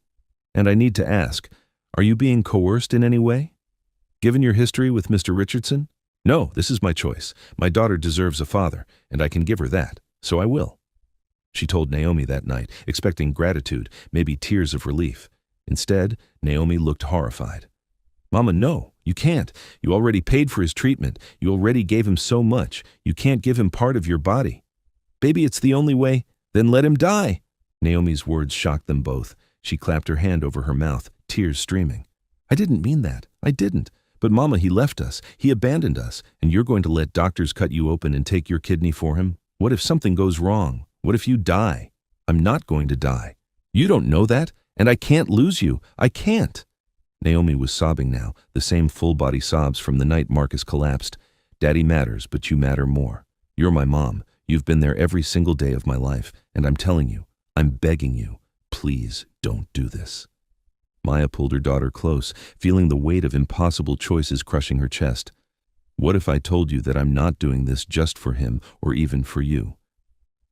And I need to ask, are you being coerced in any way? Given your history with Mr. Richardson? No, this is my choice. My daughter deserves a father, and I can give her that, so I will. She told Naomi that night, expecting gratitude, maybe tears of relief. Instead, Naomi looked horrified. Mama, no, you can't. You already paid for his treatment. You already gave him so much. You can't give him part of your body. Baby, it's the only way. Then let him die. Naomi's words shocked them both. She clapped her hand over her mouth, tears streaming. I didn't mean that. I didn't. But Mama, he left us. He abandoned us. And you're going to let doctors cut you open and take your kidney for him? What if something goes wrong? What if you die? I'm not going to die. You don't know that, and I can't lose you. I can't. Naomi was sobbing now, the same full-body sobs from the night Marcus collapsed. Daddy matters, but you matter more. You're my mom. You've been there every single day of my life, and I'm telling you, I'm begging you, please don't do this. Maya pulled her daughter close, feeling the weight of impossible choices crushing her chest. What if I told you that I'm not doing this just for him or even for you?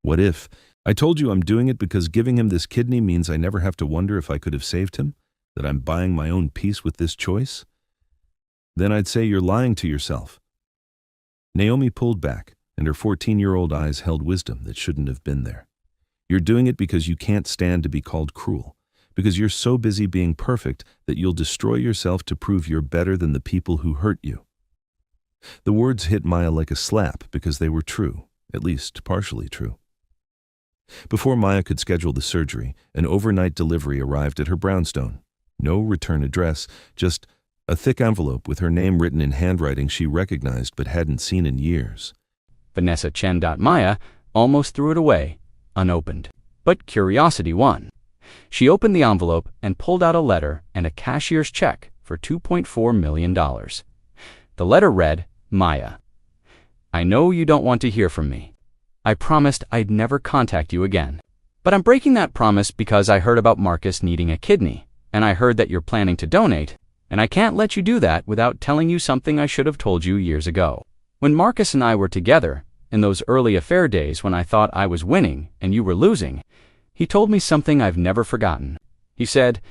What if I told you I'm doing it because giving him this kidney means I never have to wonder if I could have saved him? That I'm buying my own peace with this choice? Then I'd say you're lying to yourself. Naomi pulled back, and her 14-year-old eyes held wisdom that shouldn't have been there. You're doing it because you can't stand to be called cruel, because you're so busy being perfect that you'll destroy yourself to prove you're better than the people who hurt you. The words hit Maya like a slap because they were true, at least partially true. Before Maya could schedule the surgery, an overnight delivery arrived at her brownstone. No return address, just a thick envelope with her name written in handwriting she recognized but hadn't seen in years. Vanessa Chen. Maya almost threw it away, unopened. But curiosity won. She opened the envelope and pulled out a letter and a cashier's check for $2.4 million. The letter read, Maya, I know you don't want to hear from me. I promised I'd never contact you again. But I'm breaking that promise because I heard about Marcus needing a kidney, and I heard that you're planning to donate, and I can't let you do that without telling you something I should have told you years ago. When Marcus and I were together, in those early affair days when I thought I was winning and you were losing, he told me something I've never forgotten. He said,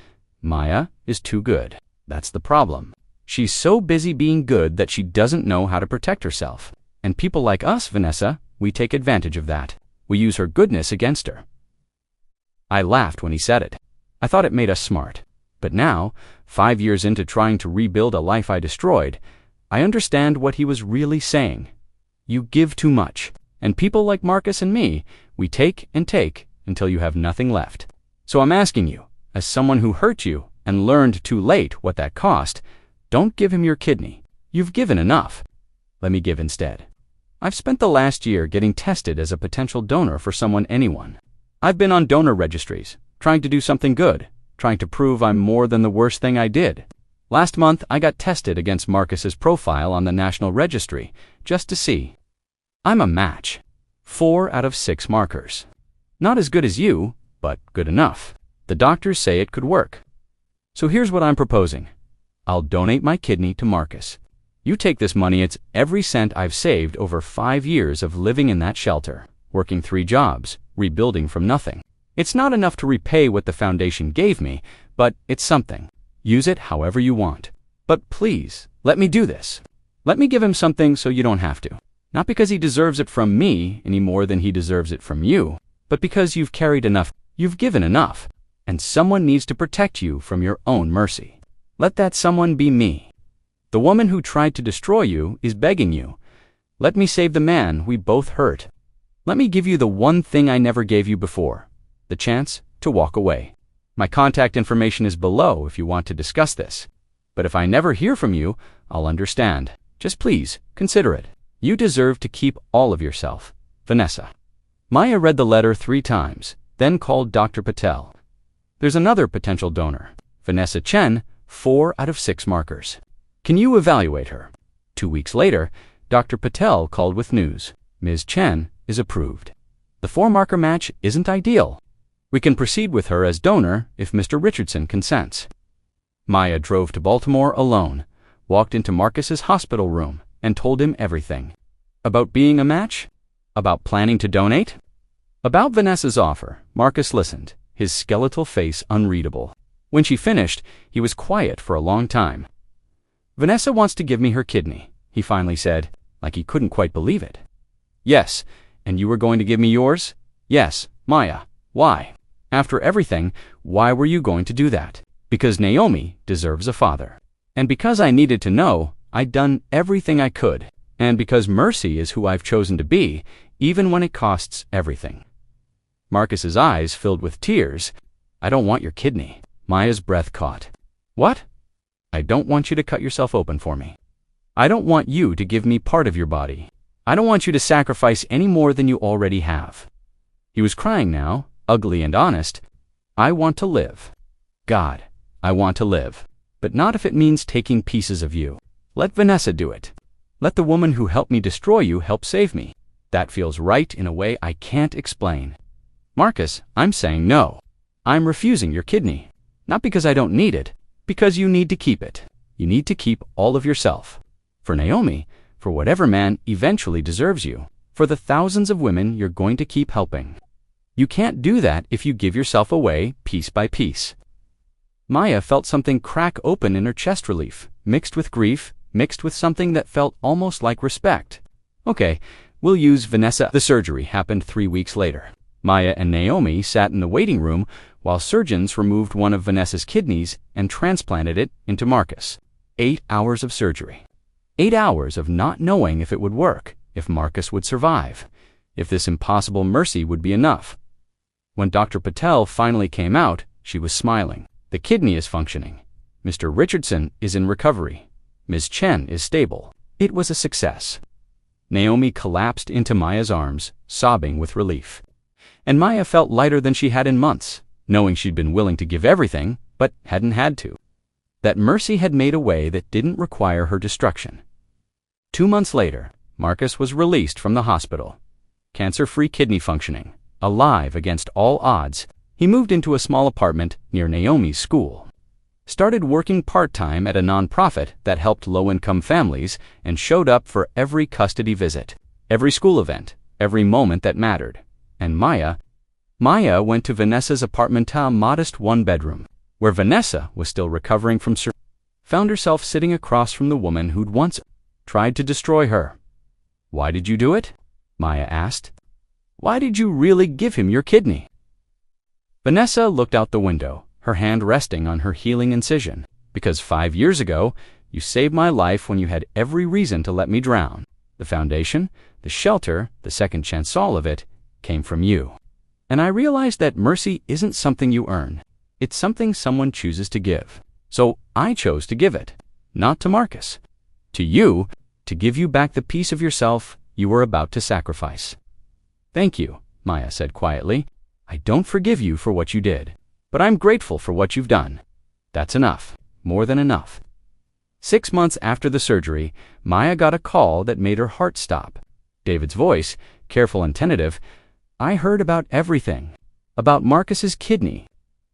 Maya is too good. That's the problem. She's so busy being good that she doesn't know how to protect herself. And people like us, Vanessa, we take advantage of that. We use her goodness against her. I laughed when he said it. I thought it made us smart. But now, 5 years into trying to rebuild a life I destroyed, I understand what he was really saying. You give too much. And people like Marcus and me, we take and take until you have nothing left. So I'm asking you, as someone who hurt you and learned too late what that cost, don't give him your kidney. You've given enough. Let me give instead. I've spent the last year getting tested as a potential donor for anyone. I've been on donor registries, trying to do something good, trying to prove I'm more than the worst thing I did. Last month, I got tested against Marcus's profile on the National Registry, just to see. I'm a match. 4 out of 6 markers. Not as good as you, but good enough. The doctors say it could work. So here's what I'm proposing. I'll donate my kidney to Marcus. You take this money, it's every cent I've saved over 5 years of living in that shelter, working 3 jobs, rebuilding from nothing. It's not enough to repay what the foundation gave me, but it's something. Use it however you want. But please, let me do this. Let me give him something so you don't have to. Not because he deserves it from me any more than he deserves it from you, but because you've carried enough, you've given enough, and someone needs to protect you from your own mercy. Let that someone be me. The woman who tried to destroy you is begging you. Let me save the man we both hurt. Let me give you the one thing I never gave you before, the chance to walk away. My contact information is below if you want to discuss this. But if I never hear from you, I'll understand. Just please, consider it. You deserve to keep all of yourself. Vanessa. Maya read the letter 3 times, then called Dr. Patel. There's another potential donor. Vanessa Chen, 4 out of 6 markers. Can you evaluate her? 2 weeks later, Dr. Patel called with news. Ms. Chen is approved. The 4-marker match isn't ideal. We can proceed with her as donor if Mr. Richardson consents. Maya drove to Baltimore alone, walked into Marcus's hospital room, and told him everything. About being a match? About planning to donate? About Vanessa's offer, Marcus listened, his skeletal face unreadable. When she finished, he was quiet for a long time. Vanessa wants to give me her kidney, he finally said, like he couldn't quite believe it. Yes, and you were going to give me yours? Yes, Maya. Why? After everything, why were you going to do that? Because Naomi deserves a father. And because I needed to know, I'd done everything I could. And because mercy is who I've chosen to be, even when it costs everything. Marcus's eyes filled with tears. I don't want your kidney. Maya's breath caught. What? I don't want you to cut yourself open for me. I don't want you to give me part of your body. I don't want you to sacrifice any more than you already have. He was crying now, ugly and honest. I want to live. God, I want to live. But not if it means taking pieces of you. Let Vanessa do it. Let the woman who helped me destroy you help save me. That feels right in a way I can't explain. Marcus, I'm saying no. I'm refusing your kidney. Not because I don't need it, because you need to keep it. You need to keep all of yourself. For Naomi, for whatever man eventually deserves you, for the thousands of women you're going to keep helping. You can't do that if you give yourself away piece by piece. Maya felt something crack open in her chest relief, mixed with grief, mixed with something that felt almost like respect. Okay, we'll use Vanessa. The surgery happened 3 weeks later. Maya and Naomi sat in the waiting room while surgeons removed one of Vanessa's kidneys and transplanted it into Marcus. 8 hours of surgery. 8 hours of not knowing if it would work, if Marcus would survive, if this impossible mercy would be enough. When Dr. Patel finally came out, she was smiling. The kidney is functioning. Mr. Richardson is in recovery. Ms. Chen is stable. It was a success. Naomi collapsed into Maya's arms, sobbing with relief. And Maya felt lighter than she had in months, knowing she'd been willing to give everything, but hadn't had to. That mercy had made a way that didn't require her destruction. 2 months later, Marcus was released from the hospital. Cancer-free kidney functioning, alive against all odds, he moved into a small apartment near Naomi's school. Started working part-time at a nonprofit that helped low-income families and showed up for every custody visit, every school event, every moment that mattered. And Maya went to Vanessa's apartment, a modest one-bedroom, where Vanessa was still recovering from surgery. Found herself sitting across from the woman who'd once tried to destroy her. "Why did you do it?" Maya asked. "Why did you really give him your kidney?" Vanessa looked out the window, her hand resting on her healing incision. "Because 5 years ago, you saved my life when you had every reason to let me drown. The foundation, the shelter, the second chance, all of it, came from you. And I realized that mercy isn't something you earn. It's something someone chooses to give. So I chose to give it, not to Marcus. To you, to give you back the piece of yourself you were about to sacrifice." "Thank you," Maya said quietly. "I don't forgive you for what you did, but I'm grateful for what you've done. That's enough, more than enough." 6 months after the surgery, Maya got a call that made her heart stop. David's voice, careful and tentative. "I heard about everything. About Marcus's kidney.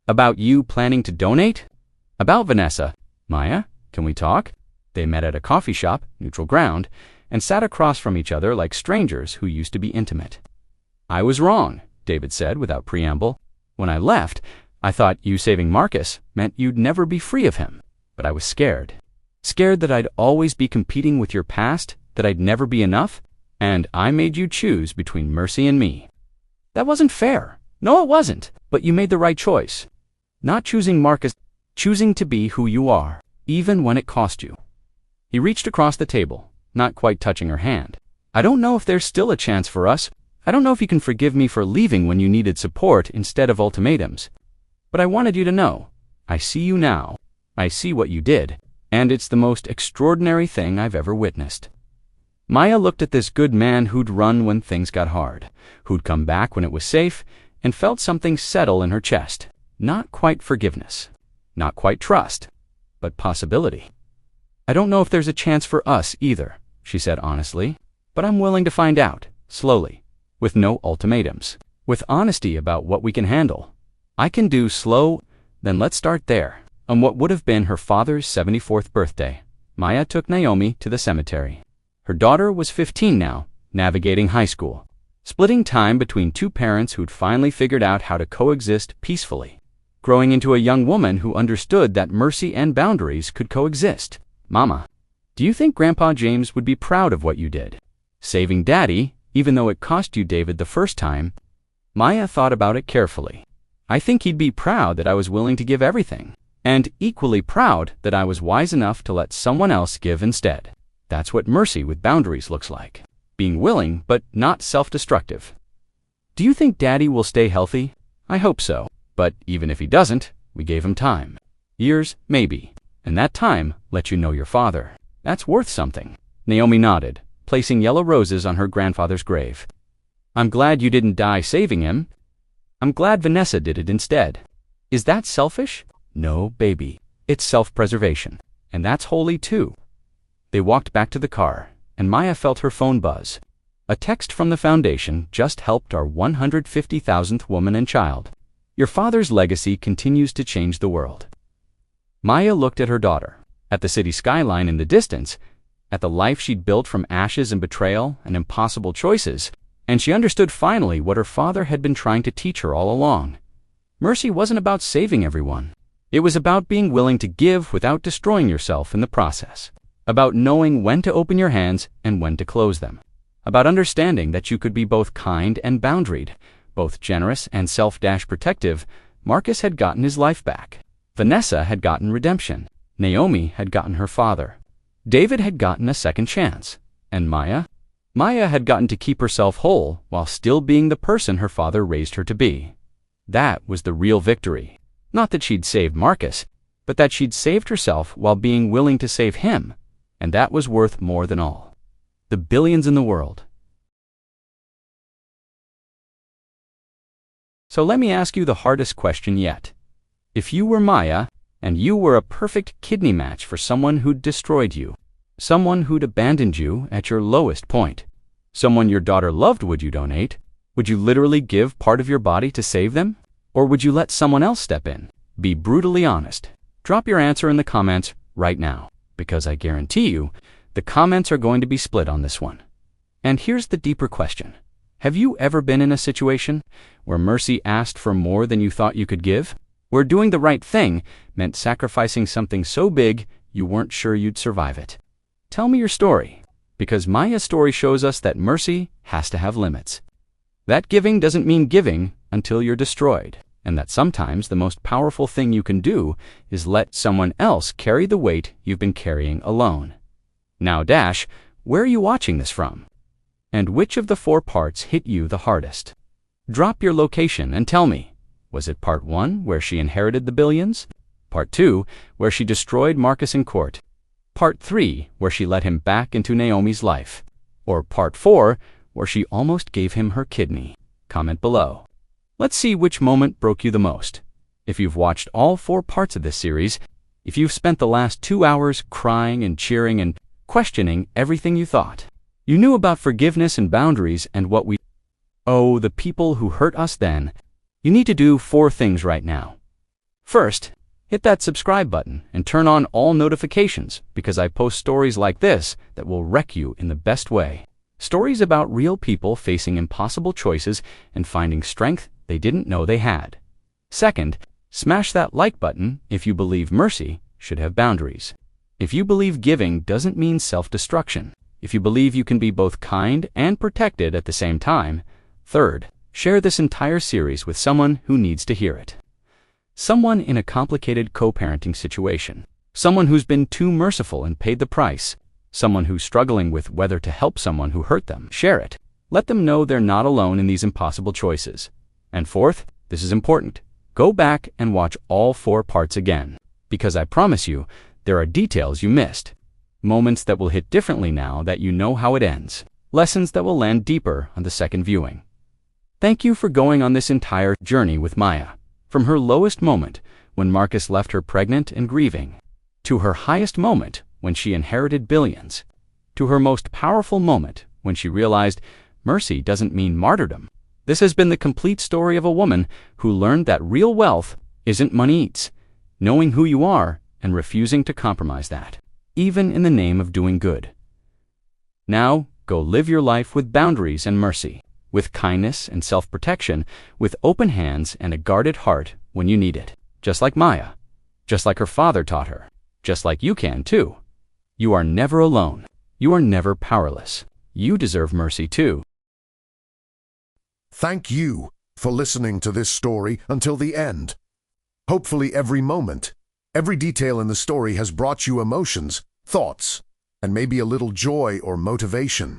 About you planning to donate. About Vanessa. Maya, can we talk?" They met at a coffee shop, neutral ground, and sat across from each other like strangers who used to be intimate. "I was wrong," David said without preamble. "When I left, I thought you saving Marcus meant you'd never be free of him. But I was scared. Scared that I'd always be competing with your past, that I'd never be enough, and I made you choose between mercy and me. That wasn't fair. No, it wasn't. But you made the right choice. Not choosing Marcus, choosing to be who you are, even when it cost you." He reached across the table, not quite touching her hand. "I don't know if there's still a chance for us. I don't know if you can forgive me for leaving when you needed support instead of ultimatums. But I wanted you to know. I see you now. I see what you did. And it's the most extraordinary thing I've ever witnessed." Maya looked at this good man who'd run when things got hard, who'd come back when it was safe, and felt something settle in her chest. Not quite forgiveness. Not quite trust. But possibility. "I don't know if there's a chance for us either," she said honestly. "But I'm willing to find out, slowly, with no ultimatums, with honesty about what we can handle. I can do slow, then let's start there." On what would have been her father's 74th birthday, Maya took Naomi to the cemetery. Her daughter was 15 now, navigating high school, splitting time between two parents who'd finally figured out how to coexist peacefully, growing into a young woman who understood that mercy and boundaries could coexist. "Mama, do you think Grandpa James would be proud of what you did? Saving Daddy, even though it cost you David the first time?" Maya thought about it carefully. "I think he'd be proud that I was willing to give everything, and equally proud that I was wise enough to let someone else give instead. That's what mercy with boundaries looks like. Being willing, but not self-destructive." "Do you think Daddy will stay healthy?" "I hope so. But even if he doesn't, we gave him time. Years, maybe. And that time let you know your father. That's worth something." Naomi nodded, placing yellow roses on her grandfather's grave. "I'm glad you didn't die saving him. I'm glad Vanessa did it instead. Is that selfish? No, baby. It's self-preservation. And that's holy too." They walked back to the car, and Maya felt her phone buzz. A text from the Foundation just helped our 150,000th woman and child. Your father's legacy continues to change the world. Maya looked at her daughter, at the city skyline in the distance, at the life she'd built from ashes and betrayal and impossible choices, and she understood finally what her father had been trying to teach her all along. Mercy wasn't about saving everyone. It was about being willing to give without destroying yourself in the process. About knowing when to open your hands and when to close them. About understanding that you could be both kind and boundaried, both generous and self-protective. Marcus had gotten his life back. Vanessa had gotten redemption. Naomi had gotten her father. David had gotten a second chance. And Maya? Maya had gotten to keep herself whole while still being the person her father raised her to be. That was the real victory. Not that she'd saved Marcus, but that she'd saved herself while being willing to save him. And that was worth more than all. The billions in the world. So let me ask you the hardest question yet. If you were Maya, and you were a perfect kidney match for someone who'd destroyed you, someone who'd abandoned you at your lowest point, someone your daughter loved, would you donate? Would you literally give part of your body to save them? Or would you let someone else step in? Be brutally honest. Drop your answer in the comments right now, because I guarantee you, the comments are going to be split on this one. And here's the deeper question. Have you ever been in a situation where mercy asked for more than you thought you could give? Where doing the right thing meant sacrificing something so big you weren't sure you'd survive it? Tell me your story, because Maya's story shows us that mercy has to have limits. That giving doesn't mean giving until you're destroyed, and that sometimes the most powerful thing you can do is let someone else carry the weight you've been carrying alone. Now, Dash, where are you watching this from? And which of the 4 parts hit you the hardest? Drop your location and tell me. Was it part 1, where she inherited the billions? Part 2, where she destroyed Marcus in court? Part 3, where she let him back into Naomi's life? Or part 4, where she almost gave him her kidney? Comment below. Let's see which moment broke you the most. If you've watched all 4 parts of this series, if you've spent the last 2 hours crying and cheering and questioning everything you thought, you knew about forgiveness and boundaries and what we owe the people who hurt us then, you need to do 4 things right now. First, hit that subscribe button and turn on all notifications, because I post stories like this that will wreck you in the best way. Stories about real people facing impossible choices and finding strength they didn't know they had. Second, smash that like button if you believe mercy should have boundaries. If you believe giving doesn't mean self-destruction. If you believe you can be both kind and protected at the same time. Third, share this entire series with someone who needs to hear it. Someone in a complicated co-parenting situation. Someone who's been too merciful and paid the price. Someone who's struggling with whether to help someone who hurt them. Share it. Let them know they're not alone in these impossible choices. And fourth, this is important. Go back and watch all 4 parts again, because I promise you, there are details you missed. Moments that will hit differently now that you know how it ends. Lessons that will land deeper on the second viewing. Thank you for going on this entire journey with Maya. From her lowest moment, when Marcus left her pregnant and grieving, to her highest moment, when she inherited billions, to her most powerful moment, when she realized mercy doesn't mean martyrdom. This has been the complete story of a woman who learned that real wealth isn't money eats, knowing who you are and refusing to compromise that, even in the name of doing good. Now, go live your life with boundaries and mercy, with kindness and self-protection, with open hands and a guarded heart when you need it. Just like Maya, just like her father taught her, just like you can too. You are never alone. You are never powerless. You deserve mercy too. Thank you for listening to this story until the end. Hopefully every moment, every detail in the story has brought you emotions, thoughts, and maybe a little joy or motivation.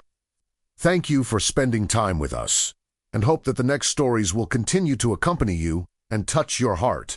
Thank you for spending time with us, and hope that the next stories will continue to accompany you and touch your heart.